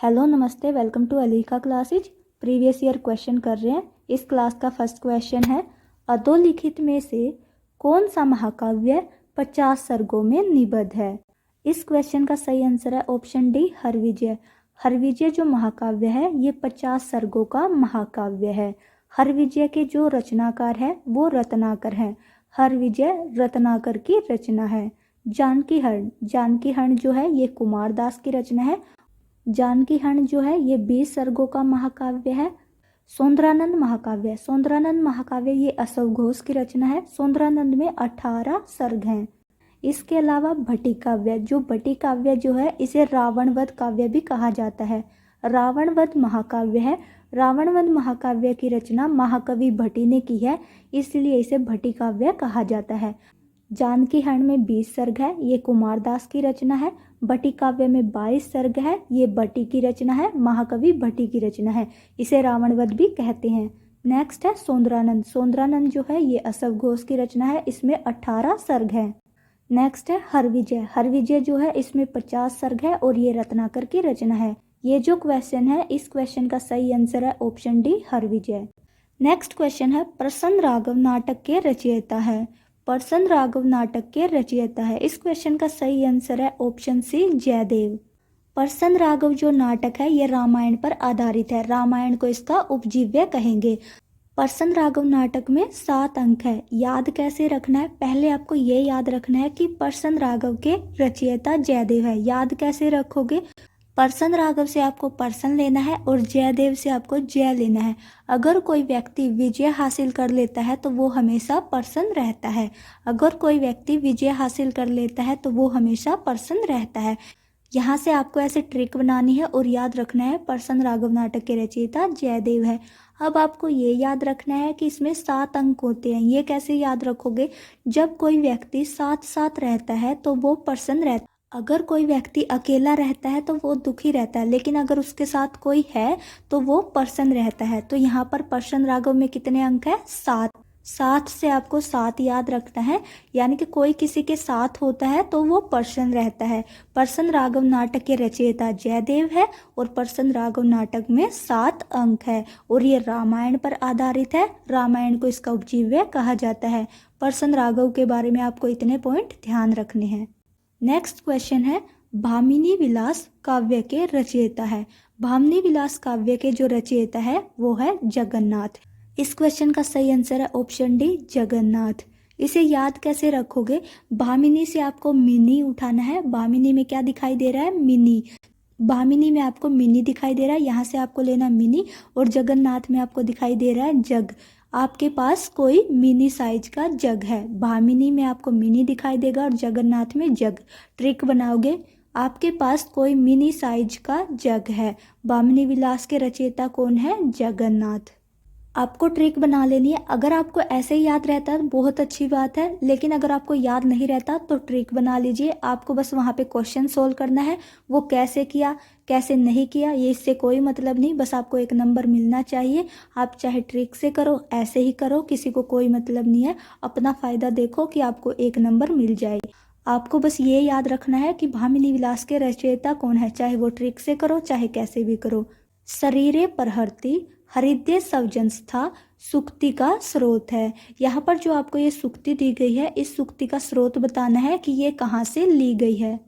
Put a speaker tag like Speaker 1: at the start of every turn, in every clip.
Speaker 1: Hello नमस्ते, welcome to Alika classes. Previous year question कर रहे हैं। इस क्लास का फर्स्ट क्वेश्चन है, अधोलिखित में से कौन सा महाकाव्य 50 सर्गों में निबद्ध है। इस क्वेश्चन का सही आंसर है ऑप्शन डी, हरविजय। हरविजय जो महाकाव्य है ये 50 सर्गों का महाकाव्य है। हरविजय के जो रचनाकार है वो रत्नाकर हैं। हरविजय रत्नाकर की रचना है। जानकी हरण जो है ये कुमारदास की रचना है। जानकी हरण जो है ये 20 सर्गों का महाकाव्य है। सौंदरानंद महाकाव्य ये असव घोष की रचना है। सौंदरानंद में 18 सर्ग हैं। इसके अलावा भट्टी काव्य जो है इसे रावणवध काव्य भी कहा जाता है। रावणवध महाकाव्य है। रावणवध महाकाव्य की रचना महाकवि भट्टी ने की है, इसलिए इसे भट्टी काव्य कहा जाता है। जानकी हरण में 20 सर्ग है, ये कुमारदास की रचना है। भट्टी काव्य में 22 सर्ग है, ये भट्टी की रचना है, महाकवि भट्टी की रचना है, इसे रावणवध भी कहते हैं। नेक्स्ट है सौंदरानंद जो है ये असव घोष की रचना है, इसमें 18 सर्ग है। नेक्स्ट है हरविजय जो है इसमें 50 सर्ग है और ये रत्नाकर की रचना है। ये जो क्वेश्चन है इस क्वेश्चन का सही आंसर है option D, Harvijay. Next question है, प्रसन्न राघव नाटक के रचयिता है। प्रसन्न राघव नाटक के रचयिता है। इस क्वेश्चन का सही आंसर है ऑप्शन सी, जयदेव। प्रसन्न राघव जो नाटक है ये रामायण पर आधारित है। रामायण को इसका उपजीव्य कहेंगे। प्रसन्न राघव नाटक में 7 अंक है। याद कैसे रखना है, पहले आपको ये याद रखना है कि प्रसन्न राघव के रचयिता जयदेव है। याद कैसे रखोगे, प्रसन्न राघव से आपको प्रसन्न लेना है और जयदेव से आपको जय लेना है। अगर कोई व्यक्ति विजय हासिल कर लेता है तो वो हमेशा प्रसन्न रहता है। अगर कोई व्यक्ति विजय हासिल कर लेता है तो वो हमेशा प्रसन्न रहता है। यहाँ से आपको ऐसे ट्रिक बनानी है और याद रखना है प्रसन्न राघव नाटक के रचयिता जयदेव है। अब आपको ये याद रखना है कि इसमें 7 अंक होते हैं। ये कैसे याद रखोगे, जब कोई व्यक्ति साथ साथ रहता है तो वो प्रसन्न रहता है। अगर कोई व्यक्ति अकेला रहता है तो वो दुखी रहता है, लेकिन अगर उसके साथ कोई है तो वो प्रसन्न रहता है। तो यहाँ पर प्रसन्न राघव में कितने अंक है, 7। 7 से आपको 7 याद रखना है, यानी कि कोई किसी के साथ होता है तो वो प्रसन्न रहता है। प्रसन्न राघव नाटक के रचयिता जयदेव है और प्रसन्न राघव नाटक में 7 अंक है और ये रामायण पर आधारित है। रामायण को इसका उपजीव्य कहा जाता है। प्रसन्न राघव के बारे में आपको इतने पॉइंट ध्यान रखने हैं। नेक्स्ट क्वेश्चन है, भामिनी विलास काव्य के रचयिता है। भामिनी विलास काव्य के जो रचयिता है वो है जगन्नाथ। इस क्वेश्चन का सही आंसर है ऑप्शन डी, जगन्नाथ। इसे याद कैसे रखोगे, भामिनी से आपको मिनी उठाना है। भामिनी में क्या दिखाई दे रहा है, मिनी। भामिनी में आपको मिनी दिखाई दे रहा है, यहाँ से आपको लेना मिनी, और जगन्नाथ में आपको दिखाई दे रहा है जग। आपके पास कोई मिनी साइज का जग है। भामिनी में आपको मिनी दिखाई देगा और जगन्नाथ में जग। ट्रिक बनाओगे, आपके पास कोई मिनी साइज का जग है। भामिनी विलास के रचयिता कौन है, जगन्नाथ। आपको ट्रिक बना लेनी है। अगर आपको ऐसे ही याद रहता है तो बहुत अच्छी बात है, लेकिन अगर आपको याद नहीं रहता तो ट्रिक बना लीजिए। आपको बस वहाँ पे क्वेश्चन सोल्व करना है। वो कैसे किया कैसे नहीं किया ये इससे कोई मतलब नहीं, बस आपको 1 नंबर मिलना चाहिए। आप चाहे ट्रिक से करो ऐसे ही करो, किसी को कोई मतलब नहीं है। अपना फ़ायदा देखो कि आपको 1 नंबर मिल जाए। आपको बस ये याद रखना है कि भामिनी विलास के रचयिता कौन है, चाहे वो ट्रिक से करो चाहे कैसे भी करो। शरीरे परहर्ति हृदय सवजंस्था सुक्ति का स्रोत है। यहाँ पर जो आपको ये सुक्ति दी गई है, इस सुक्ति का स्रोत बताना है कि ये कहाँ से ली गई है।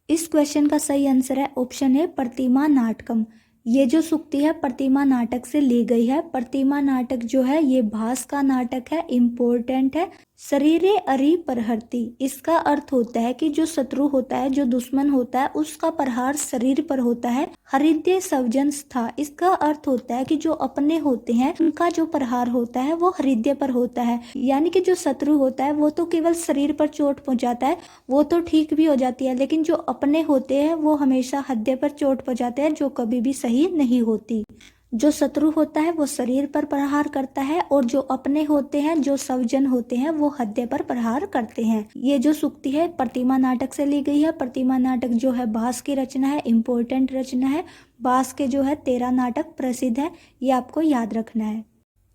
Speaker 1: इस क्वेश्चन का सही आंसर है ऑप्शन ए, प्रतिमा नाटकम। ये जो सुक्ति है प्रतिमा नाटक से ली गई है। प्रतिमा नाटक जो है ये भास का नाटक है, इम्पोर्टेंट है। शरीरे अरि परहर्ति, इसका अर्थ होता है कि जो शत्रु होता है, जो दुश्मन होता है, उसका प्रहार शरीर पर होता है। हृदय सवजंस्था, इसका अर्थ होता है कि जो अपने होते हैं उनका जो प्रहार होता है वो हृदय पर होता है। यानी कि जो शत्रु होता है वो तो केवल शरीर पर चोट पहुंचाता है, वो तो ठीक भी हो जाती है, लेकिन जो अपने होते हैं वो हमेशा हृदय पर चोट पहुंचाते हैं, जो कभी भी सही नहीं होती। जो शत्रु होता है वो शरीर पर प्रहार करता है और जो अपने होते हैं, जो सवजन होते हैं, वो हृदय पर प्रहार करते हैं। ये जो सूक्ति है प्रतिमा नाटक से ली गई है। प्रतिमा नाटक जो है भास की रचना है, इम्पोर्टेंट रचना है। भास के जो है 13 नाटक प्रसिद्ध है, ये आपको याद रखना है।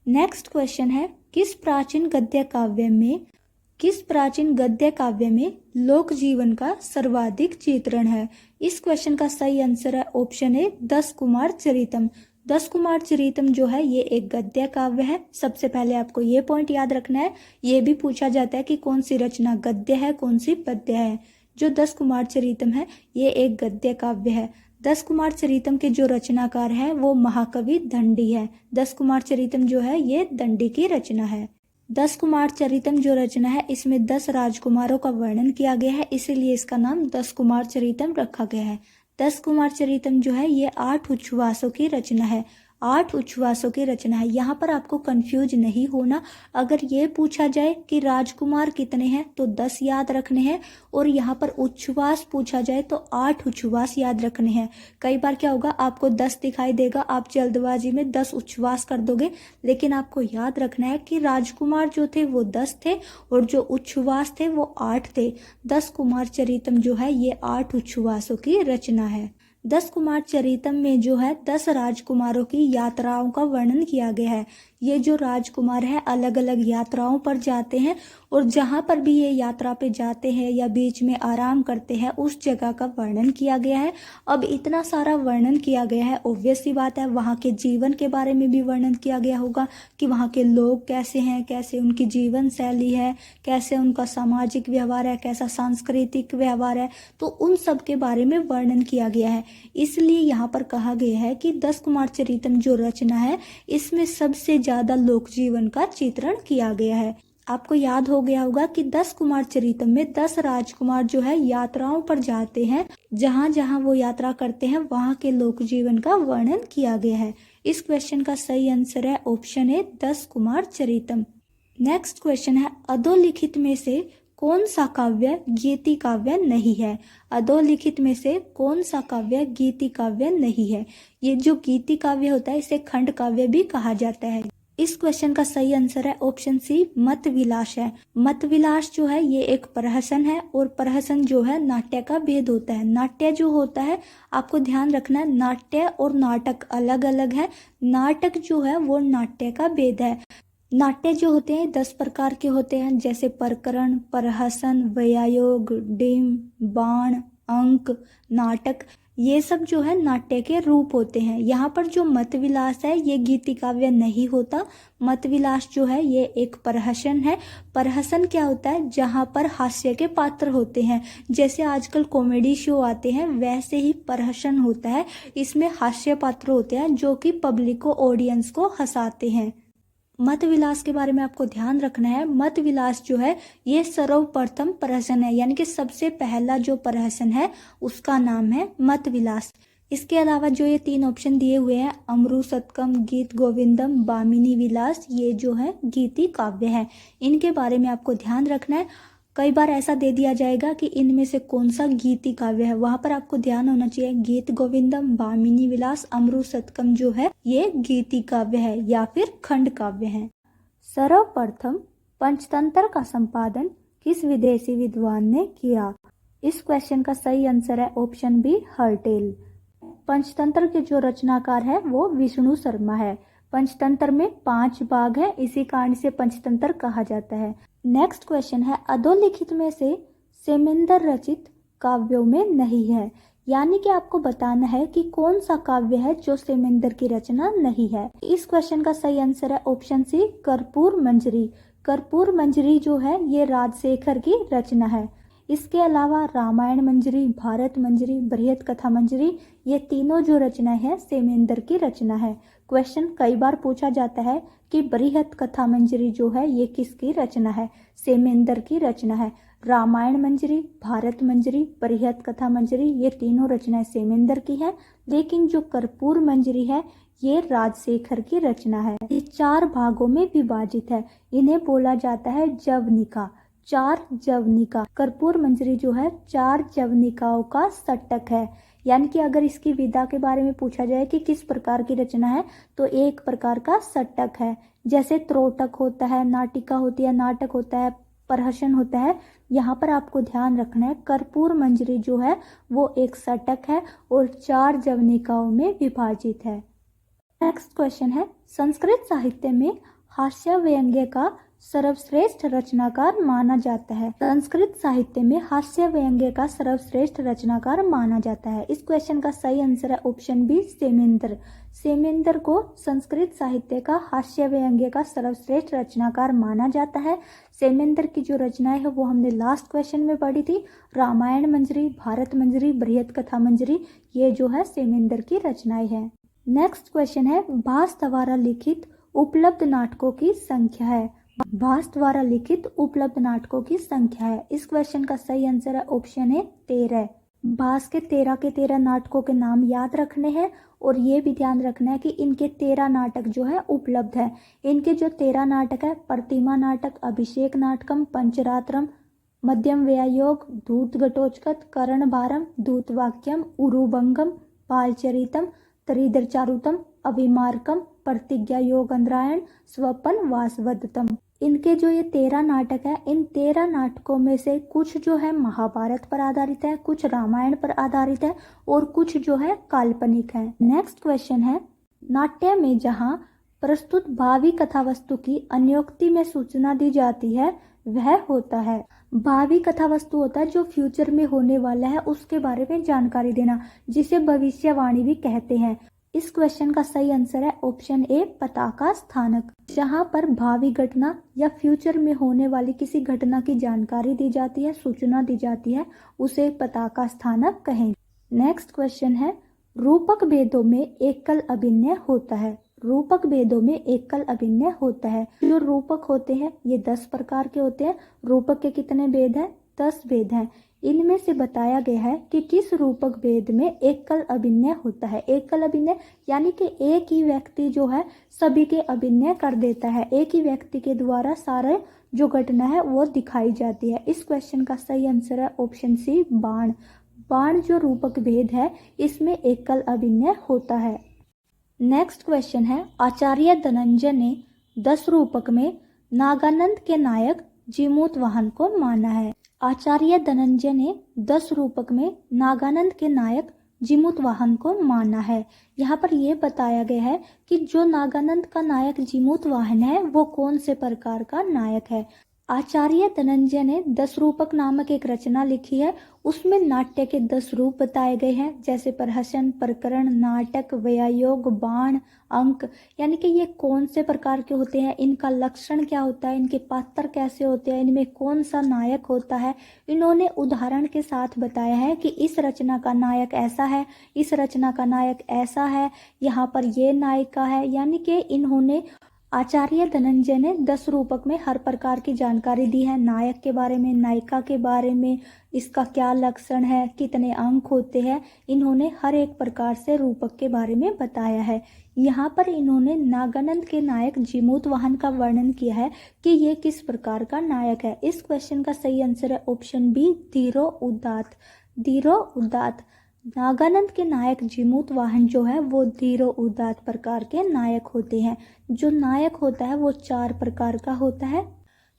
Speaker 1: नेक्स्ट क्वेश्चन है, किस प्राचीन गद्य काव्य में लोक जीवन का सर्वाधिक चित्रण है। इस क्वेश्चन का सही आंसर है ऑप्शन ए, 10 कुमार चरितम। 10 कुमार चरितम जो है ये एक गद्य काव्य है। सबसे पहले आपको ये पॉइंट याद रखना है। ये भी पूछा जाता है कि कौन सी रचना गद्य है, कौन सी पद्य है। जो 10 कुमार चरितम है ये एक गद्य काव्य है। 10 कुमार चरितम के जो रचनाकार है वो महाकवि दंडी है। 10 कुमार चरितम जो है ये दंडी की रचना है। 10 कुमार चरितम जो रचना है इसमें 10 राजकुमारों का वर्णन किया गया है, इसीलिए इसका नाम 10 कुमार चरितम रखा गया है। 10 कुमार चरितम जो है ये 8 उच्छ्वासों की रचना है। 8 उच्छ्वासों की रचना है। यहाँ पर आपको कंफ्यूज नहीं होना। अगर ये पूछा जाए कि राजकुमार कितने हैं तो 10 याद रखने हैं, और यहाँ पर उच्छ्वास पूछा जाए तो 8 उच्छ्वास याद रखने हैं। कई बार क्या होगा, आपको 10 दिखाई देगा, आप जल्दबाजी में 10 उच्छ्वास कर दोगे, लेकिन आपको याद रखना है कि राजकुमार जो थे वो 10 थे और जो उच्छ्वास थे वो 8 थे। 10 कुमार चरितम जो है ये 8 उच्छ्वासों की रचना है। 10 कुमार चरितम में जो है 10 राजकुमारों की यात्राओं का वर्णन किया गया है। ये जो राजकुमार है अलग अलग यात्राओं पर जाते हैं, और जहाँ पर भी ये यात्रा पे जाते हैं या बीच में आराम करते हैं उस जगह का वर्णन किया गया है। अब इतना सारा वर्णन किया गया है, ऑब्वियस सी बात है वहाँ के जीवन के बारे में भी वर्णन किया गया होगा कि वहाँ के लोग कैसे हैं, कैसे उनकी जीवन शैली है, कैसे उनका सामाजिक व्यवहार है, कैसा सांस्कृतिक व्यवहार है, तो उन सब के बारे में वर्णन किया गया है। इसलिए यहाँ पर कहा गया है कि 10 कुमार चरितम जो रचना है इसमें सबसे ज्यादा लोक जीवन का चित्रण किया गया है। आपको याद हो गया होगा कि 10 कुमार चरितम में 10 राजकुमार जो है यात्राओं पर जाते हैं, जहां जहां वो यात्रा करते हैं वहां के लोक जीवन का वर्णन किया गया है। इस क्वेश्चन का सही आंसर है option A, 10 Kumar Charitam. Next question है, अधोलिखित में से कौन सा काव्य गीति काव्य नहीं है? अधोलिखित में से कौन सा काव्य गीति काव्य नहीं है? ये जो गीति काव्य होता है इसे खंड काव्य भी कहा जाता है। इस क्वेश्चन का सही आंसर है ऑप्शन सी, मत विलास है। मत विलास जो है ये एक प्रहसन है, और प्रहसन जो है नाट्य का भेद होता है। नाट्य जो होता है, आपको ध्यान रखना है, नाट्य और नाटक अलग अलग है। नाटक जो है वो नाट्य का भेद है। नाट्य जो होते हैं 10 प्रकार के होते हैं, जैसे प्रकरण, प्रहसन, व्यायोग, डिम, बाण, अंक, नाटक, ये सब जो है नाट्य के रूप होते हैं। यहाँ पर जो मत विलास है ये गीति काव्य नहीं होता। मत विलास जो है ये एक प्रहसन है। प्रहसन क्या होता है, जहाँ पर हास्य के पात्र होते हैं, जैसे आजकल कॉमेडी शो आते हैं वैसे ही प्रहसन होता है। इसमें हास्य पात्र होते हैं जो कि पब्लिक को, ऑडियंस को हंसाते हैं। मत विलास के बारे में आपको ध्यान रखना है। मत विलास जो है ये सर्वप्रथम प्रहसन है, यानी कि सबसे पहला जो प्रहसन है उसका नाम है मत विलास। इसके अलावा जो ये 3 ऑप्शन दिए हुए हैं, अमरु शतकम, गीत गोविंदम, बामिनी विलास, ये जो है गीति काव्य है। इनके बारे में आपको ध्यान रखना है। कई बार ऐसा दे दिया जाएगा कि इनमें से कौन सा गीति काव्य है, वहां पर आपको ध्यान होना चाहिए गीत गोविंदम, बामिनी विलास, अमरु शतकम जो है ये गीति काव्य है या फिर खंड काव्य है। सर्वप्रथम पंचतंत्र का संपादन किस विदेशी विद्वान ने किया? इस क्वेश्चन का सही आंसर है ऑप्शन बी, हर्टेल। पंचतंत्र के जो रचनाकार है वो विष्णु शर्मा है। पंचतंत्र में 5 भाग है, इसी कारण से पंचतंत्र कहा जाता है। नेक्स्ट क्वेश्चन है, अधोलिखित में से सेमेंदर रचित काव्यों में नहीं है, यानी कि आपको बताना है कि कौन सा काव्य है जो सेमेंदर की रचना नहीं है। इस क्वेश्चन का सही आंसर है ऑप्शन सी, कर्पूर मंजरी। कर्पूर मंजरी जो है ये राजशेखर की रचना है। इसके अलावा रामायण मंजरी, भारत मंजरी, बृहत कथा मंजरी, ये तीनों जो रचना है सेमेंदर की रचना है। क्वेश्चन कई बार पूछा जाता है कि बृहत कथा मंजरी जो है ये किसकी रचना है? सेमेंदर की रचना है। रामायण मंजरी, भारत मंजरी, बृहत कथा मंजरी, ये तीनों रचनाएं सेमेंदर की है, लेकिन जो कर्पूर मंजरी है ये राजशेखर की रचना है। ये 4 भागों में विभाजित है। इन्हें बोला जाता है जवनिका, 4 जवनिका। कर्पूर मंजरी जो है 4 जवनिकाओं का षटक है, यानी कि अगर इसकी विधा के बारे में पूछा जाए कि किस प्रकार की रचना है तो एक प्रकार का षटक है। जैसे त्रोटक होता है, नाटिका होती है, नाटक होता है, प्रहसन होता है। यहाँ पर आपको ध्यान रखना है कर्पूर मंजरी जो है वो एक षटक है और 4 जवनिकाओं में विभाजित है। नेक्स्ट क्वेश्चन है, संस्कृत साहित्य में हास्य व्यंग्य का सर्वश्रेष्ठ रचनाकार माना जाता है? संस्कृत साहित्य में हास्य व्यंग्य का सर्वश्रेष्ठ रचनाकार माना जाता है। इस क्वेश्चन का सही आंसर है ऑप्शन बी, सेमेंद्र। सेमेंद्र को संस्कृत साहित्य का हास्य व्यंग्य का सर्वश्रेष्ठ रचनाकार माना जाता है। सेमेंद्र की जो रचनाएं है वो हमने लास्ट क्वेश्चन में पढ़ी थी। रामायण मंजरी, भारत मंजरी, बृहत कथा मंजरी, ये जो है सेमेंद्र की रचनाएं हैं। नेक्स्ट क्वेश्चन है, भास द्वारा लिखित उपलब्ध नाटकों की संख्या है। भास द्वारा लिखित उपलब्ध नाटकों की संख्या है। इस क्वेश्चन का सही आंसर है ऑप्शन ए, 13। भास के 13 नाटकों के नाम याद रखने हैं और ये भी ध्यान रखना है कि इनके 13 नाटक जो है उपलब्ध है। इनके जो 13 नाटक है, प्रतिमा नाटक, अभिषेक नाटकम, पंचरात्रम, मध्यम व्यायोग, धूत घटोत्कच, कर्ण भारम, दूत वाक्यम, उरुभंगम, बालचरितम, त्रिधर चारुतम, अभिमार्कम, प्रतिज्ञा योग अंद्रायण, स्वपन वासवदतम। इनके जो ये 13 नाटक है, इन 13 नाटकों में से कुछ जो है महाभारत पर आधारित है, कुछ रामायण पर आधारित है और कुछ जो है काल्पनिक है। नेक्स्ट क्वेश्चन है, नाट्य में जहाँ प्रस्तुत भावी कथा वस्तु की अन्योक्ति में सूचना दी जाती है वह होता है। भावी कथा वस्तु होता है जो फ्यूचर में होने वाला है उसके बारे में जानकारी देना, जिसे भविष्यवाणी भी कहते हैं। इस क्वेश्चन का सही आंसर है ऑप्शन ए, पताका स्थानक। जहां पर भावी घटना या फ्यूचर में होने वाली किसी घटना की जानकारी दी जाती है, सूचना दी जाती है, उसे पताका स्थानक कहें। नेक्स्ट क्वेश्चन है, रूपक भेदों में एकल अभिनय होता है। रूपक भेदों में एकल अभिनय होता है। जो रूपक होते हैं ये 10 प्रकार के होते हैं। रूपक के कितने भेद हैं? 10 भेद हैं। इनमें से बताया गया है कि किस रूपक भेद में एकल अभिनय होता है। एकल अभिनय यानी कि एक ही व्यक्ति जो है सभी के अभिनय कर देता है, एक ही व्यक्ति के द्वारा सारे जो घटना है वो दिखाई जाती है। इस क्वेश्चन का सही आंसर है ऑप्शन सी, बाण। बाण जो रूपक भेद है इसमें एकल अभिनय होता है। नेक्स्ट क्वेश्चन है, आचार्य धनंजय ने 10 रूपक में नागानंद के नायक जीमूतवाहन को माना है। आचार्य धनंजय ने 10 रूपक में नागानंद के नायक जीमूतवाहन को माना है। यहाँ पर यह बताया गया है कि जो नागानंद का नायक जीमूतवाहन है वो कौन से प्रकार का नायक है। आचार्य धनंजय ने 10 रूपक नामक एक रचना लिखी है। उसमें नाट्य के 10 रूप बताए गए हैं, जैसे प्रहसन, प्रकरण, नाटक, व्यायोग, बाण, अंक। यानी कि ये कौन से प्रकार के होते हैं, इनका लक्षण क्या होता है, इनके पात्र कैसे होते हैं, इनमें कौन सा नायक होता है। इन्होंने उदाहरण के साथ बताया है कि इस रचना का नायक ऐसा है, इस रचना का नायक ऐसा है, यहाँ पर ये नायिका है। यानी कि इन्होंने आचार्य धनंजय ने 10 रूपक में हर प्रकार की जानकारी दी है, नायक के बारे में, नायिका के बारे में, इसका क्या लक्षण है, कितने अंक होते हैं। इन्होंने हर एक प्रकार से रूपक के बारे में बताया है। यहाँ पर इन्होंने नागानंद के नायक जीमूतवाहन का वर्णन किया है कि ये किस प्रकार का नायक है। इस क्वेश्चन का सही आंसर है ऑप्शन बी, धीरो उदात। धीरो उदात नागानंद के नायक जीमूतवाहन जो है वो धीरो उदात प्रकार के नायक होते हैं। जो नायक होता है वो 4 प्रकार का होता है।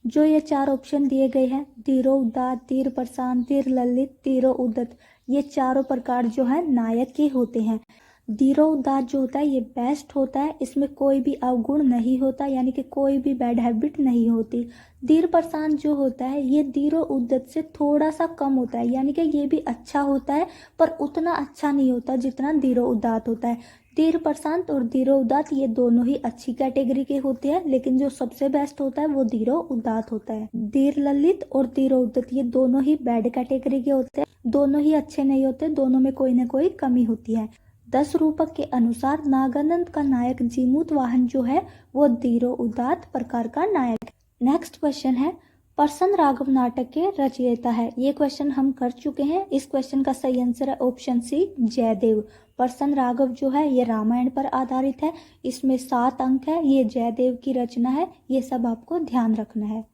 Speaker 1: जो ये 4 ऑप्शन दिए गए हैं, धीरो उदात, धीर प्रशांत, धीर ललित, धीरो उदत, ये चारों प्रकार जो है नायक के होते हैं। धीरो उदात जो होता है ये बेस्ट होता है, इसमें कोई भी अवगुण नहीं होता, यानी कि कोई भी बैड हैबिट नहीं होती। धीर प्रशांत जो होता है ये धीरो उद्दत से थोड़ा सा कम होता है, यानी कि ये भी अच्छा होता है पर उतना अच्छा नहीं होता जितना धीरो उदात होता है। धीर प्रशांत और धीरो उदात ये दोनों ही अच्छी कैटेगरी के होते हैं, लेकिन जो सबसे बेस्ट होता है वो धीरो उदात होता है। धीर ललित और धीरो उद्दत ये दोनों ही बैड कैटेगरी के होते हैं, दोनों ही अच्छे नहीं होते, दोनों में कोई ना कोई कमी होती है। 10 रूपक के अनुसार नागानंद का नायक जीमूतवाहन जो है वो धीरो उदात प्रकार का नायक है। नेक्स्ट क्वेश्चन है, प्रसन्न राघव नाटक के रचयिता है। ये क्वेश्चन हम कर चुके हैं। इस क्वेश्चन का सही आंसर है ऑप्शन सी, जयदेव। प्रसन्न राघव जो है ये रामायण पर आधारित है, इसमें 7 अंक है, ये जयदेव की रचना है, ये सब आपको ध्यान रखना है।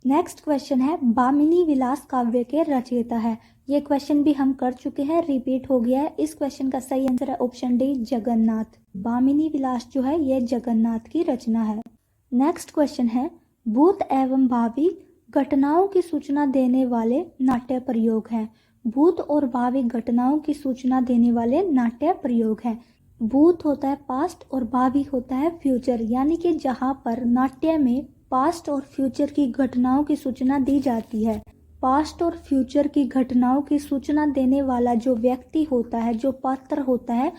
Speaker 1: नेक्स्ट क्वेश्चन है, भामिनी विलास काव्य के रचयिता है। ये क्वेश्चन भी हम कर चुके हैं, रिपीट हो गया है। इस क्वेश्चन का सही आंसर है ऑप्शन डी, जगन्नाथ। भामिनी विलास जो है ये जगन्नाथ की रचना है। नेक्स्ट क्वेश्चन है, भूत एवं भावी घटनाओं की सूचना देने वाले नाट्य प्रयोग हैं। भूत और भावी घटनाओं की सूचना देने वाले नाट्य प्रयोग हैं। भूत होता है पास्ट और भावी होता है फ्यूचर, यानी कि जहाँ पर नाट्य में पास्ट और फ्यूचर की घटनाओं की सूचना दी जाती है। पास्ट और फ्यूचर की घटनाओं की सूचना देने वाला जो व्यक्ति होता है, जो पात्र होता है,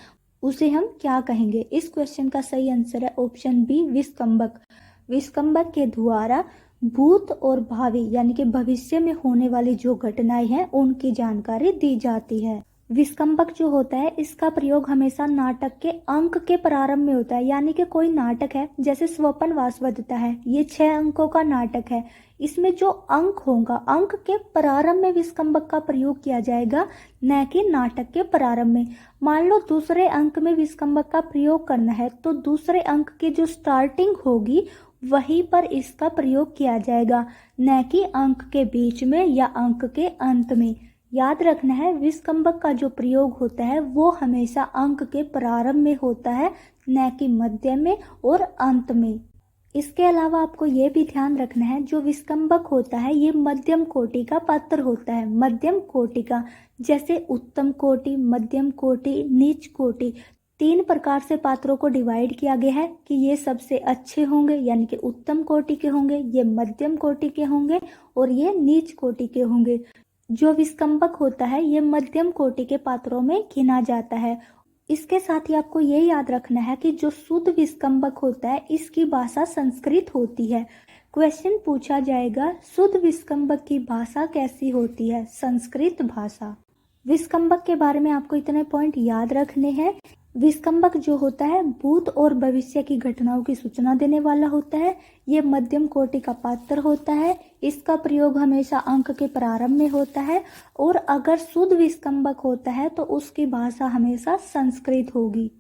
Speaker 1: उसे हम क्या कहेंगे? इस क्वेश्चन का सही आंसर है ऑप्शन बी, विस्कंबक। विस्कंबक के द्वारा भूत और भावी यानी कि भविष्य में होने वाली जो घटनाएं हैं उनकी जानकारी दी जाती है। विस्कंबक जो होता है इसका प्रयोग हमेशा नाटक के अंक के प्रारंभ में होता है। यानी कि कोई नाटक है, जैसे स्वपन वासवदत्ता है, ये 6 अंकों का नाटक है। इसमें जो अंक होगा, अंक के प्रारंभ में विस्कंबक का प्रयोग किया जाएगा, न कि नाटक के प्रारंभ में। मान लो दूसरे अंक में विस्कंबक का प्रयोग करना है, तो दूसरे अंक की जो स्टार्टिंग होगी वहीं पर इसका प्रयोग किया जाएगा, न कि अंक के बीच में या अंक के अंत में। याद रखना है, विस्कंबक का जो प्रयोग होता है वो हमेशा अंक के प्रारंभ में होता है, न कि मध्य में और अंत में। इसके अलावा आपको ये भी ध्यान रखना है, जो विस्कंबक होता है ये मध्यम कोटि का पात्र होता है। मध्यम कोटि का, जैसे उत्तम कोटि, मध्यम कोटि, नीच कोटि, 3 प्रकार से पात्रों को डिवाइड किया गया है कि ये सबसे अच्छे होंगे यानी कि उत्तम कोटि के होंगे, ये मध्यम कोटि के होंगे और ये नीच कोटि के होंगे। जो विस्कंबक होता है ये मध्यम कोटि के पात्रों में गिना जाता है। इसके साथ ही आपको ये याद रखना है कि जो शुद्ध विस्कंबक होता है इसकी भाषा संस्कृत होती है। क्वेश्चन पूछा जाएगा, शुद्ध विस्कंबक की भाषा कैसी होती है? संस्कृत भाषा। विस्कंबक के बारे में आपको इतने पॉइंट याद रखने हैं। विस्कंबक जो होता है भूत और भविष्य की घटनाओं की सूचना देने वाला होता है। ये मध्यम कोटि का पात्र होता है। इसका प्रयोग हमेशा अंक के प्रारंभ में होता है और अगर शुद्ध विस्कंबक होता है तो उसकी भाषा हमेशा संस्कृत होगी।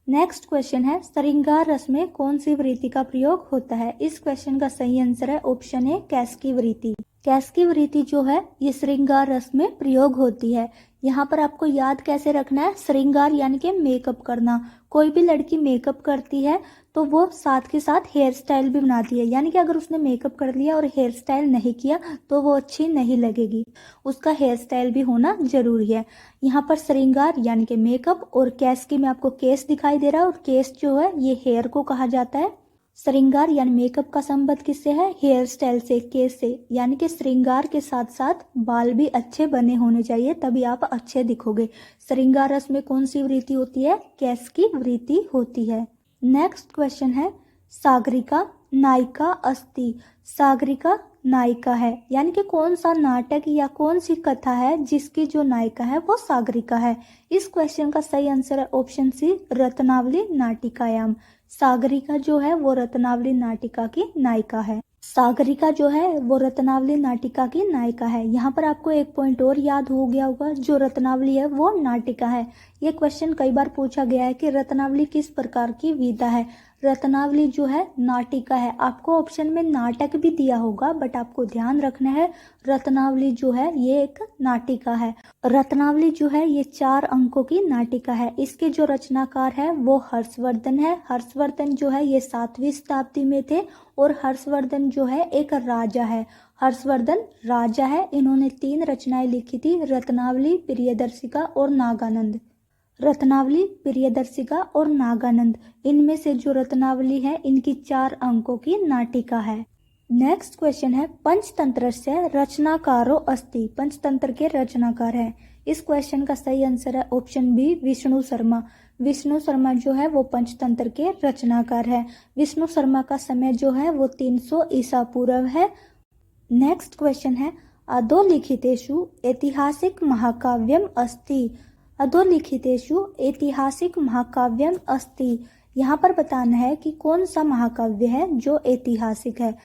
Speaker 1: नेक्स्ट क्वेश्चन है, श्रृंगार रस में कौन सी वृत्ति का प्रयोग होता है? इस क्वेश्चन का सही आंसर है ऑप्शन ए, कैसकी वृत्ति। कैसकी वृत्ति जो है ये श्रृंगार रस में प्रयोग होती है। यहाँ पर आपको याद कैसे रखना है, श्रृंगार यानी कि मेकअप करना। कोई भी लड़की मेकअप करती है तो वो साथ के साथ हेयर स्टाइल भी बनाती है, यानी कि अगर उसने मेकअप कर लिया और हेयर स्टाइल नहीं किया तो वो अच्छी नहीं लगेगी, उसका हेयर स्टाइल भी होना जरूरी है। यहाँ पर श्रृंगार यानी कि मेकअप और कैसकी में आपको केस दिखाई दे रहा है और केस जो है ये हेयर को कहा जाता है। श्रृंगार यानी मेकअप का संबंध किससे है? हेयर स्टाइल से, केस से। यानी कि श्रृंगार के साथ साथ बाल भी अच्छे बने होने चाहिए, तभी आप अच्छे दिखोगे। श्रृंगार रस में कौन सी वृत्ति होती है? कैसकी वृत्ति होती है। नेक्स्ट क्वेश्चन है, सागरिका नायिका अस्ति। सागरिका नायिका है, यानी कि कौन सा नाटक या कौन सी कथा है जिसकी जो नायिका है वो सागरिका है? इस क्वेश्चन का सही आंसर है ऑप्शन सी, रत्नावली नाटिकायाम। सागरिका जो है वो रत्नावली नाटिका की नायिका है। सागरिका जो है वो रत्नावली नाटिका की नायिका है। यहाँ पर आपको एक पॉइंट और याद हो गया होगा, जो रत्नावली है वो नाटिका है। ये क्वेश्चन कई बार पूछा गया है कि रत्नावली किस प्रकार की विधा है। रत्नावली जो है नाटिका है। आपको ऑप्शन में नाटक भी दिया होगा, बट आपको ध्यान रखना है रत्नावली जो है ये एक नाटिका है। रत्नावली जो है ये 4 अंकों की नाटिका है। इसके जो रचनाकार है वो हर्षवर्धन है। हर्षवर्धन जो है ये 7वीं शताब्दी में थे और हर्षवर्धन जो है एक राजा है। हर्षवर्धन राजा है। इन्होंने 3 रचनाएं लिखी थी, रत्नावली, प्रियदर्शिका और नागानंद। रत्नावली, प्रियदर्शिका और नागानंद, इनमें से जो रत्नावली है इनकी 4 अंकों की नाटिका है। नेक्स्ट क्वेश्चन है, पंचतंत्रस्य रचनाकारो अस्ति। पंचतंत्र के रचनाकार हैं। इस क्वेश्चन का सही आंसर है ऑप्शन बी, विष्णु शर्मा। विष्णु शर्मा जो है वो पंचतंत्र के रचनाकार है। विष्णु शर्मा का समय जो है वो 300 ईसा पूर्व है। नेक्स्ट क्वेश्चन है, अधोलिखितेषु ऐतिहासिक महाकाव्यम अस्ति। अधोलिखितेषु ऐतिहासिक महाकाव्यम अस्ति। यहाँ पर बताना है कि कौन सा महाकाव्य है जो ऐतिहासिक है।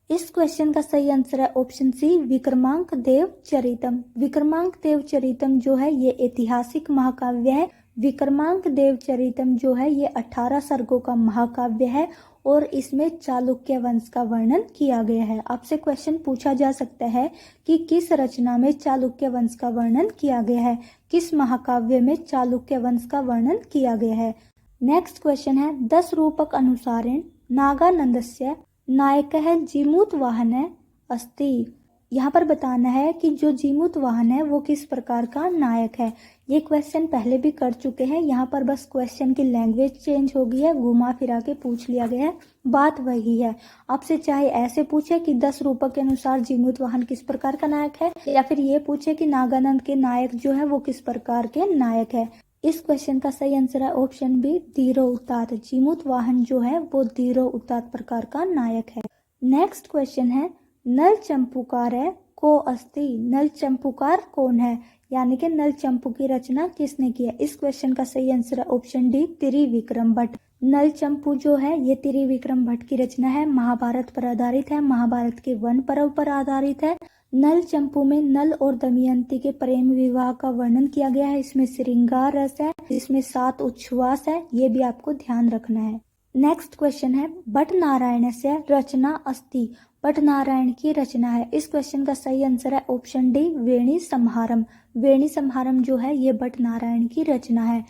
Speaker 1: इस क्वेश्चन का सही आंसर है ऑप्शन सी, विक्रमांक देव चरितम। विक्रमांक देव चरितम जो है ये ऐतिहासिक महाकाव्य है। विक्रमांक देव चरितम जो है ये 18 सर्गों का महाकाव्य है और इसमें चालुक्य वंश का वर्णन किया गया है। आपसे क्वेश्चन पूछा जा सकता है कि किस रचना में चालुक्य वंश का वर्णन किया गया है, किस महाकाव्य में चालुक्य वंश का वर्णन किया गया है। नेक्स्ट क्वेश्चन है, 10 रूपक अनुसारेण नागानंदस्य नायकः जीमूतवाहनः अस्ति। यहाँ पर बताना है कि जो जीमूत वाहन है वो किस प्रकार का नायक है। ये क्वेश्चन पहले भी कर चुके हैं, यहाँ पर बस क्वेश्चन की लैंग्वेज चेंज हो गई है, घुमा फिरा के पूछ लिया गया है, बात वही है। आपसे चाहे ऐसे पूछे कि 10 रूपक के अनुसार जीमूत वाहन किस प्रकार का नायक है, या फिर ये पूछे कि नागानंद के नायक जो है वो किस प्रकार के नायक है। इस क्वेश्चन का सही आंसर है ऑप्शन बी, धीरो उतात। जीमूत वाहन जो है वो धीरो उतात प्रकार का नायक है। नेक्स्ट क्वेश्चन है, नल चंपूकार है को अस्ति। नल चंपूकार कौन है, यानी कि नल चंपू की रचना किसने की है। इस क्वेश्चन का सही आंसर है ऑप्शन डी, त्रिविक्रम भट्ट। नल चंपू जो है ये त्रिविक्रम भट्ट की रचना है, महाभारत पर आधारित है, महाभारत के वन पर्व पर आधारित है। नल चंपू में नल और दमयंती के प्रेम विवाह का वर्णन किया गया है। इसमें श्रृंगार रस है, इसमें 7 उच्छ्वास है, ये भी आपको ध्यान रखना है। नेक्स्ट क्वेश्चन है, भट्ट नारायण से रचना अस्ति। भट्ट नारायण की रचना है। इस क्वेश्चन का सही आंसर है ऑप्शन डी, वेणी संहारम। वेणी संहारम जो है ये भट्ट नारायण की रचना है।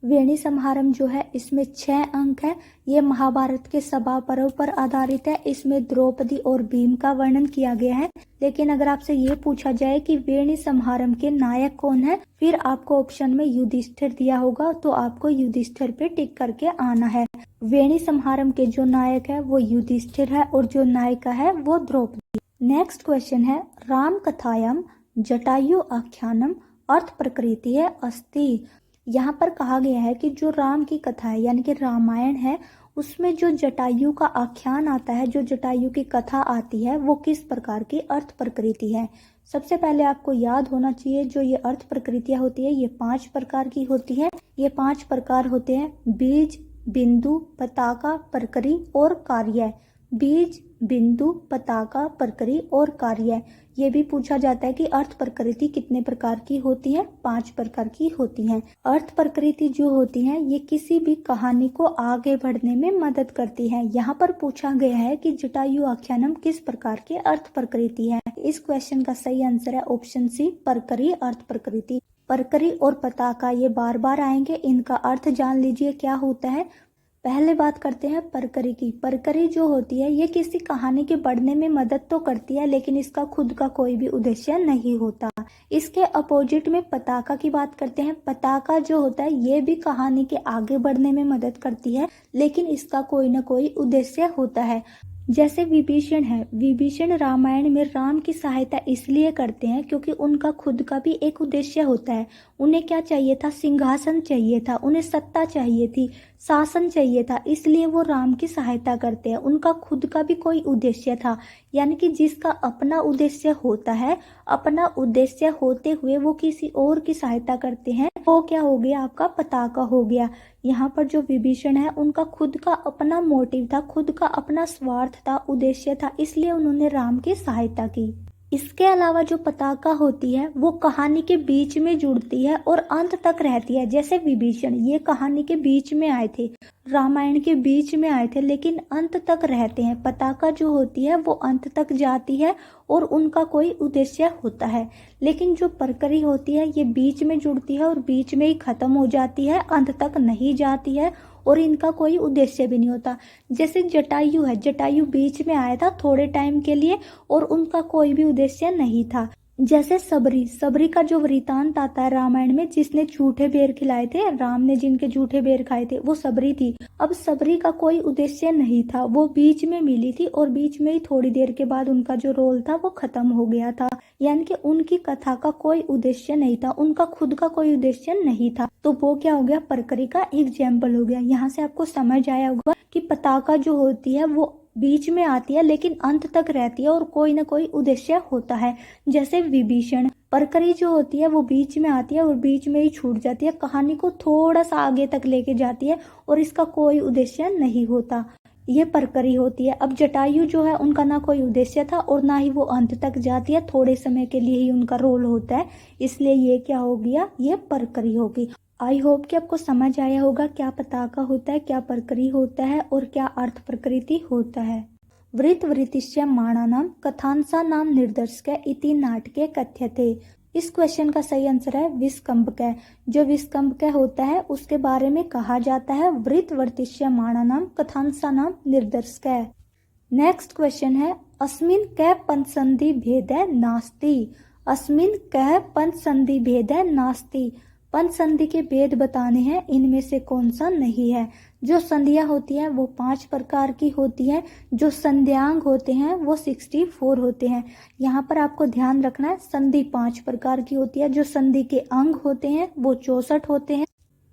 Speaker 1: वेणी संहारम जो है इसमें 6 अंक है, ये महाभारत के सभा पर्व पर आधारित है। इसमें द्रौपदी और भीम का वर्णन किया गया है। लेकिन अगर आपसे ये पूछा जाए कि वेणी संहारम के नायक कौन है, फिर आपको ऑप्शन में युधिष्ठिर दिया होगा, तो आपको युधिष्ठिर पे टिक करके आना है। वेणी संहारम के जो नायक है वो युधिष्ठिर है और जो नायिका है वो द्रौपदी। नेक्स्ट क्वेश्चन है, राम कथायाम जटायु आख्यानम अर्थ प्रकृति है अस्ति। यहाँ पर कहा गया है कि जो राम की कथा है यानी कि रामायण है, उसमें जो जटायु का आख्यान आता है, जो जटायु की कथा आती है, वो किस प्रकार की अर्थ प्रकृति है। सबसे पहले आपको याद होना चाहिए जो ये अर्थ प्रकृतियां होती है ये 5 प्रकार की होती है। ये 5 प्रकार होते हैं, बीज, बिंदु, पताका, परकरी और कार्य। बीज, बिंदु, पताका, परकरी और कार्य। ये भी पूछा जाता है कि अर्थ प्रकृति कितने प्रकार की होती है, 5 प्रकार की होती हैं। अर्थ प्रकृति जो होती है ये किसी भी कहानी को आगे बढ़ने में मदद करती है। यहाँ पर पूछा गया है कि जटायु आख्यानम किस प्रकार की अर्थ प्रकृति है। इस क्वेश्चन का सही आंसर है ऑप्शन सी, परकरी अर्थ प्रकृति। परकरी और पताका ये बार बार आएंगे, इनका अर्थ जान लीजिए क्या होता है। पहले बात करते हैं परकरी की। परकरी जो होती है ये किसी कहानी के बढ़ने में मदद तो करती है, लेकिन इसका खुद का कोई भी उद्देश्य नहीं होता। इसके अपोजिट में पताका की बात करते हैं। पताका जो होता है ये भी कहानी के आगे बढ़ने में मदद करती है, लेकिन इसका कोई ना कोई उद्देश्य होता है। जैसे विभीषण है, विभीषण रामायण में राम की सहायता इसलिए करते हैं क्योंकि उनका खुद का भी एक उद्देश्य होता है। उन्हें क्या चाहिए था, सिंहासन चाहिए था, उन्हें सत्ता चाहिए थी, शासन चाहिए था, इसलिए वो राम की सहायता करते हैं। उनका खुद का भी कोई उद्देश्य था, यानी कि जिसका अपना उद्देश्य होता है, अपना उद्देश्य होते हुए वो किसी और की सहायता करते हैं, वो क्या हो गया, आपका पताका हो गया। यहाँ पर जो विभीषण है उनका खुद का अपना मोटिव था, खुद का अपना स्वार्थ था, उद्देश्य था, इसलिए उन्होंने राम की सहायता की। इसके अलावा जो पताका होती है वो कहानी के बीच में जुड़ती है और अंत तक रहती है। जैसे विभीषण ये कहानी के बीच में आए थे, रामायण के बीच में आए थे, लेकिन अंत तक रहते हैं। पताका जो होती है वो अंत तक जाती है और उनका कोई उद्देश्य होता है। लेकिन जो परकरी होती है ये बीच में जुड़ती है और बीच में ही खत्म हो जाती है, अंत तक नहीं जाती है और इनका कोई उद्देश्य भी नहीं होता। जैसे जटायु है, जटायु बीच में आया था थोड़े टाइम के लिए और उनका कोई भी उद्देश्य नहीं था। जैसे सबरी, सबरी का जो वृतांत आता है रामायण में, जिसने झूठे बेर खिलाए थे, राम ने जिनके झूठे बेर खाए थे, वो सबरी थी। अब सबरी का कोई उद्देश्य नहीं था, वो बीच में मिली थी और बीच में ही थोड़ी देर के बाद उनका जो रोल था वो खत्म हो गया था। यानी कि उनकी कथा का कोई उद्देश्य नहीं था, उनका खुद का कोई उद्देश्य नहीं था, तो वो क्या हो गया, परकरी का एग्जाम्पल हो गया। यहाँ से आपको समझ आया होगा कि पताका जो होती है वो बीच में आती है लेकिन अंत तक रहती है और कोई ना कोई उद्देश्य होता है। जैसे विभीषण, परकरी जो होती है वो बीच में आती है और बीच में ही छूट जाती है, कहानी को थोड़ा सा आगे तक लेके जाती है और इसका कोई उद्देश्य नहीं होता, ये परकरी होती है। अब जटायु जो है उनका ना कोई उद्देश्य था और ना ही वो अंत तक जाती है, थोड़े समय के लिए ही उनका रोल होता है, इसलिए ये क्या हो गया, ये परकरी होगी। आई होप कि आपको समझ आया होगा क्या पताका होता है, क्या परकरी होता है और क्या अर्थ प्रकृति होता है। वृत्त वृत्तिश्च माणानाम कथांसा नाम निर्दर्शक इति नाटके कथ्यते। इस क्वेश्चन का सही आंसर है विस्कंभक। जो विस्कंभक होता है उसके बारे में कहा जाता है वृत्त वृत्तिश्च माणानाम कथांसा नाम निर्दर्शक। नेक्स्ट क्वेश्चन है अस्मिन् कः पंचसंधि भेदः नास्ति। अस्मिन् कः पंचसंधि भेदः नास्ति। पंचसंधि के भेद बताने हैं, इनमें से कौन सा नहीं है। जो संधियां होती हैं वो 5 प्रकार की होती हैं, जो संध्यांग होते हैं वो 64 होते हैं। यहाँ पर आपको ध्यान रखना है, संधि 5 प्रकार की होती है, जो संधि के अंग होते हैं वो 64 होते हैं।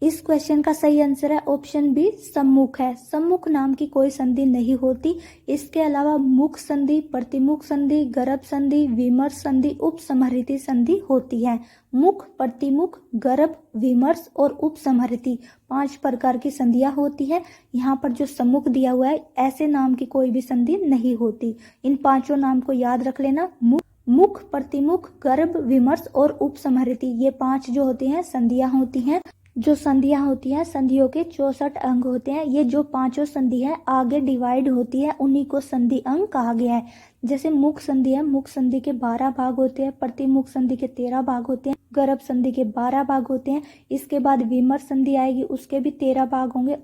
Speaker 1: इस क्वेश्चन का सही आंसर है ऑप्शन बी, सम्मुख है। सम्मुख नाम की कोई संधि नहीं होती। इसके अलावा मुख संधि, प्रतिमुख संधि, गर्भ संधि, विमर्श संधि, उपसंहृति संधि होती है। मुख, प्रतिमुख, गर्भ, विमर्श और उपसंहृति 5 प्रकार की संधियां होती है। यहाँ पर जो सम्मुख दिया हुआ है, ऐसे नाम की कोई भी संधि नहीं होती। इन 5 नाम को याद रख लेना, मुख, प्रतिमुख, गर्भ, विमर्श और उपसंहृति, ये 5 जो होती हैं संधियां होती हैं। जो संधियां होती हैं, संधियों के 64 अंग होते हैं। ये जो 5 संधि है आगे डिवाइड होती है, उन्हीं को संधि अंग कहा गया है। जैसे मुख संधि है, मुख संधि के 12 भाग होते हैं, प्रतिमुख संधि के 13 भाग होते हैं, गर्भ संधि के 12 भाग होते हैं। इसके बाद विमर्श संधि आएगी, उसके भी 13 भाग होंगे।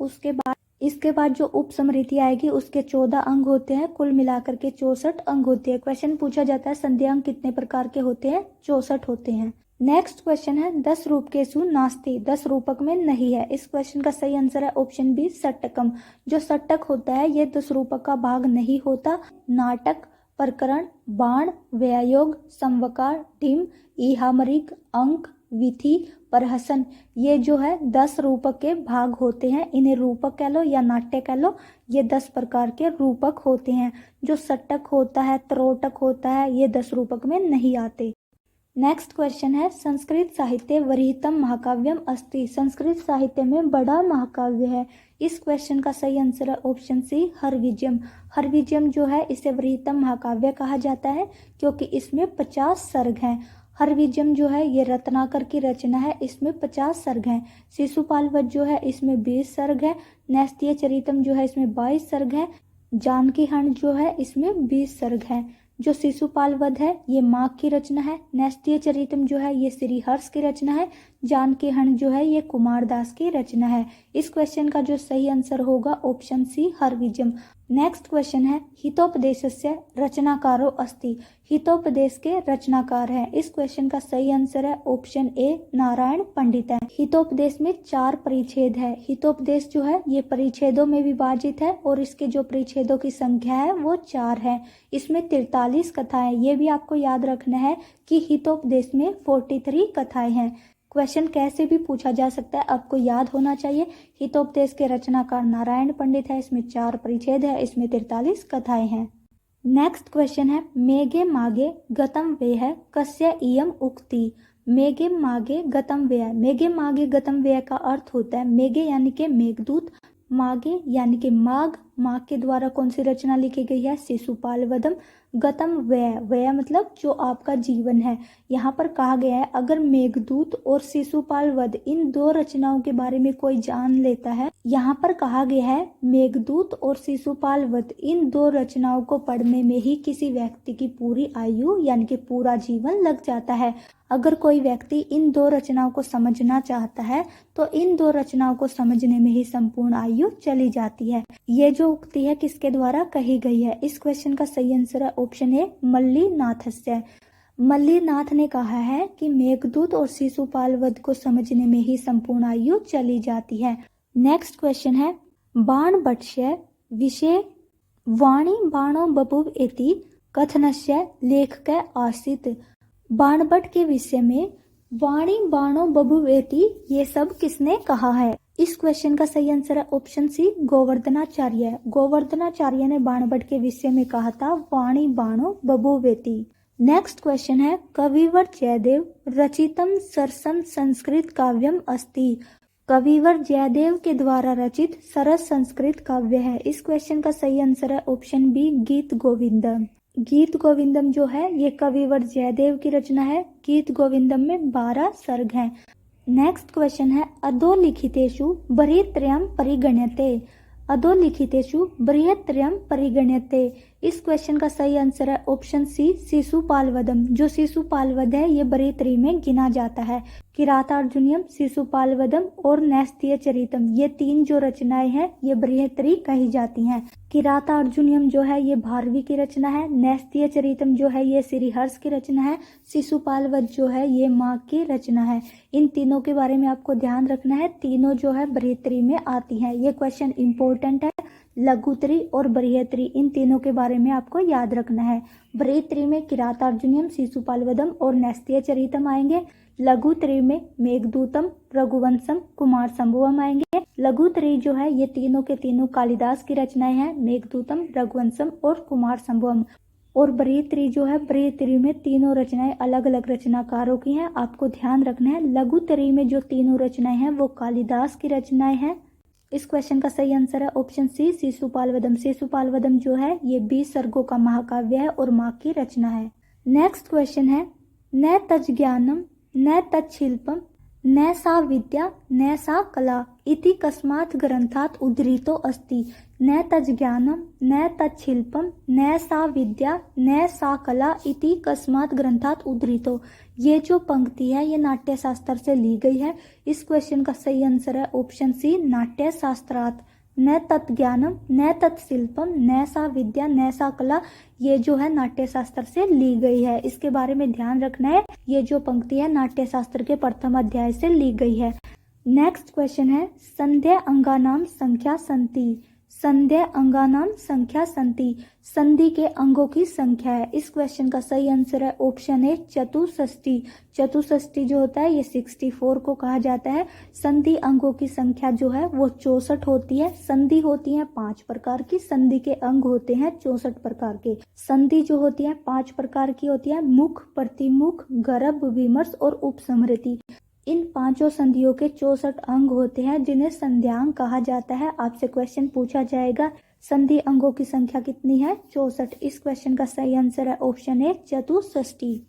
Speaker 1: इसके बाद जो उपसंहृति आएगी उसके 14 अंग होते हैं। कुल मिलाकर के 64 अंग होते हैं। क्वेश्चन पूछा जाता है संधि अंग कितने प्रकार के होते हैं? 64 होते हैं। नेक्स्ट क्वेश्चन है 10 रूपकेषु नास्ति। 10 रूपक में नहीं है। इस क्वेश्चन का सही आंसर है ऑप्शन बी, षट्कम। जो षट्क होता है ये 10 रूपक का भाग नहीं होता। नाटक, प्रकरण, बाण, व्यायोग, समवकार, ढिम, ईहामृग, अंक, विधि, प्रहसन, ये जो है 10 रूपक के भाग होते हैं। इन्हें रूपक कह लो या नाट्य कह लो, ये 10 प्रकार के रूपक होते हैं। जो षट्क होता है, त्रोटक होता है, ये 10 रूपक में नहीं आते। नेक्स्ट क्वेश्चन है संस्कृत साहित्य वरीहतम महाकाव्यम अस्ति। संस्कृत साहित्य में बड़ा महाकाव्य है। इस क्वेश्चन का सही आंसर है ऑप्शन सी, हरविजयम। हरविजयम जो है इसे वरीहतम महाकाव्य कहा जाता है क्योंकि इसमें 50 सर्ग हैं। हरविजयम जो है ये रत्नाकर की रचना है, इसमें 50 सर्ग हैं। शिशुपाल वध जो है इसमें 20 सर्ग है। नैस्तीय चरितम जो है इसमें 22 सर्ग है। जानकी हंट जो है इसमें 20 सर्ग हैं। जो शिशुपाल वध है ये माघ की रचना है। नैस्तीय चरितम जो है ये श्रीहर्ष की रचना है। जानकी हंट जो है ये कुमारदास की रचना है। इस क्वेश्चन का जो सही आंसर होगा ऑप्शन सी, हरविजयम। नेक्स्ट क्वेश्चन है हितोपदेशस्य रचनाकारो अस्ति। हितोपदेश के रचनाकार हैं। इस क्वेश्चन का सही आंसर है ऑप्शन ए, नारायण पंडित है। हितोपदेश में 4 परिच्छेद है। हितोपदेश जो है ये परिच्छेदों में विभाजित है और इसके जो परिच्छेदों की संख्या है वो 4 है। इसमें 43 कथाएं। ये भी आपको याद रखना है कि हितोपदेश में 43 कथाएं हैं। क्वेश्चन कैसे भी पूछा जा सकता है, आपको याद होना चाहिए। हितोपदेश के रचनाकार नारायण पंडित है। इसमें 4 परिच्छेद है, इसमें 43 कथाएं हैं। नेक्स्ट क्वेश्चन है मेघे मागे गतम व्यय कस्य इयम उक्ति। मेघे मागे गतम व्यय। मेघे मागे गतम व्यय का अर्थ होता है मेघे यानी के मेघदूत, मागे यानी कि माघ, माघ के द्वारा कौन सी रचना लिखी गई है? शिशुपाल वधम। गतम व्यय, व्यय मतलब जो आपका जीवन है। यहाँ पर कहा गया है अगर मेघदूत और शिशुपाल वध इन 2 रचनाओं के बारे में कोई जान लेता है, यहाँ पर कहा गया है मेघदूत और शिशुपाल वध इन 2 रचनाओं को पढ़ने में ही किसी व्यक्ति की पूरी आयु यानी कि पूरा जीवन लग जाता है। अगर कोई व्यक्ति इन 2 रचनाओं को समझना चाहता है तो इन 2 रचनाओं को समझने में ही संपूर्ण आयु चली जाती है। ये जो उक्ति है किसके द्वारा कही गई है? इस क्वेश्चन का सही आंसर है ऑप्शन ए, मल्लीनाथस्य। मल्लीनाथ ने कहा है कि मेघदूत और शिशुपाल वध को समझने में ही संपूर्ण आयु चली जाती है। नेक्स्ट क्वेश्चन है बाणभट्टस्य विषय वाणी बाणो बभूव इति कथनस्य लेखक आसीत्। बाणभट्ट के विषय में वाणी बाणो बभूवेति ये सब किसने कहा है? इस क्वेश्चन का सही आंसर है ऑप्शन सी, गोवर्धनाचार्य। गोवर्धनाचार्य ने बाणभट्ट के विषय में कहा था वाणी बाणो बभूवेति। नेक्स्ट क्वेश्चन है कविवर जयदेव रचितम सरसम संस्कृत काव्यम अस्ति। कविवर जयदेव के द्वारा रचित सरस संस्कृत काव्य है। इस क्वेश्चन का सही आंसर है ऑप्शन बी, गीत गोविंदम। गीत गोविंदम जो है ये कविवर जयदेव की रचना है। गीत गोविंदम में 12 सर्ग हैं। नेक्स्ट क्वेश्चन है अधोलिखितेषु बृहत्त्रयम् परिगण्यते। अधोलिखितेषु बृहत्त्रयम् परिगण्यते इस क्वेश्चन का सही आंसर है ऑप्शन सी शिशुपालवधम। जो शिशुपालवध है ये बृहत्तरी में गिना जाता है। किरातार्जुनीयम, शिशुपालवधम और नैस्तियचरितम, ये तीन जो रचनाएं हैं ये बृहत्तरी कही जाती हैं। किरातार्जुनीयम जो है ये भारवी की रचना है, नैस्तियचरितम जो है ये श्रीहर्ष की रचना है, शिशुपालवध जो है ये माँ की रचना है। इन तीनों के बारे में आपको ध्यान रखना है, तीनों जो है बृहत्तरी में आती हैं। ये क्वेश्चन इंपॉर्टेंट है। लघुत्तरी और बृहत्तरी इन तीनों के बारे में आपको याद रखना है। बृहत्तरी में किरातार्जुनीयम, शिशुपालवधम और नैस्तियचरितम आएंगे। लघुत्तरी में मेघदूतम, रघुवंशम, कुमार संभवम आएंगे। लघुत्तरी जो है ये तीनों के तीनों कालिदास की रचनाएं हैं, मेघदूतम, रघुवंशम और कुमार संभवम। और बृहत्तरी जो है, बृहत्तरी में तीनों रचनाएं अलग अलग रचनाकारों की हैं, आपको ध्यान रखना है। लघुत्तरी में जो तीनों रचनाएं हैं वो कालिदास की रचनाएं हैं। इस क्वेश्चन का सही आंसर है ऑप्शन सी शिशुपालवधम। शिशुपालवधम जो है ये 20 सर्गों का महाकाव्य है और माँ की रचना है। नेक्स्ट क्वेश्चन है, न तज्ज्ञानम न तच्छिल्पम न सा विद्या न सा कला इति कस्मात् ग्रंथात् उद्धृतो अस्ति। न तज्ज्ञानम न तच्छिल्पम न सा विद्या न सा कला इति कस्मात् ग्रंथात् उद्धृतो। ये जो पंक्ति है ये नाट्य शास्त्र से ली गई है। इस क्वेश्चन का सही आंसर है ऑप्शन सी नाट्य शास्त्रात्। न तत्ज्ञानम न तत्शिल्पम न सा विद्या न सा कला, ये जो है नाट्य शास्त्र से ली गई है। इसके बारे में ध्यान रखना है, ये जो पंक्ति है नाट्य शास्त्र के प्रथम अध्याय से ली गई है। नेक्स्ट क्वेश्चन है, संध्या अंगानाम संख्या संति। संध्या अंगानाम संख्या संति, संधि के अंगों की संख्या है। इस क्वेश्चन का सही आंसर है ऑप्शन ए चतुष्षष्टि। चतुष्षष्टि जो होता है ये 64 को कहा जाता है। संधि अंगों की संख्या जो है वो 64 होती है। संधि होती है 5 प्रकार की, संधि के अंग होते हैं 64 प्रकार के। संधि जो होती है 5 प्रकार की होती है, मुख, प्रतिमुख, गर्भ, विमर्श और उपसंहृति। इन पांचों संधियों के 64 अंग होते हैं जिन्हें संध्यांग कहा जाता है। आपसे क्वेश्चन पूछा जाएगा संधि अंगों की संख्या कितनी है? 64। इस क्वेश्चन का सही आंसर है ऑप्शन ए चतुष्षष्टि।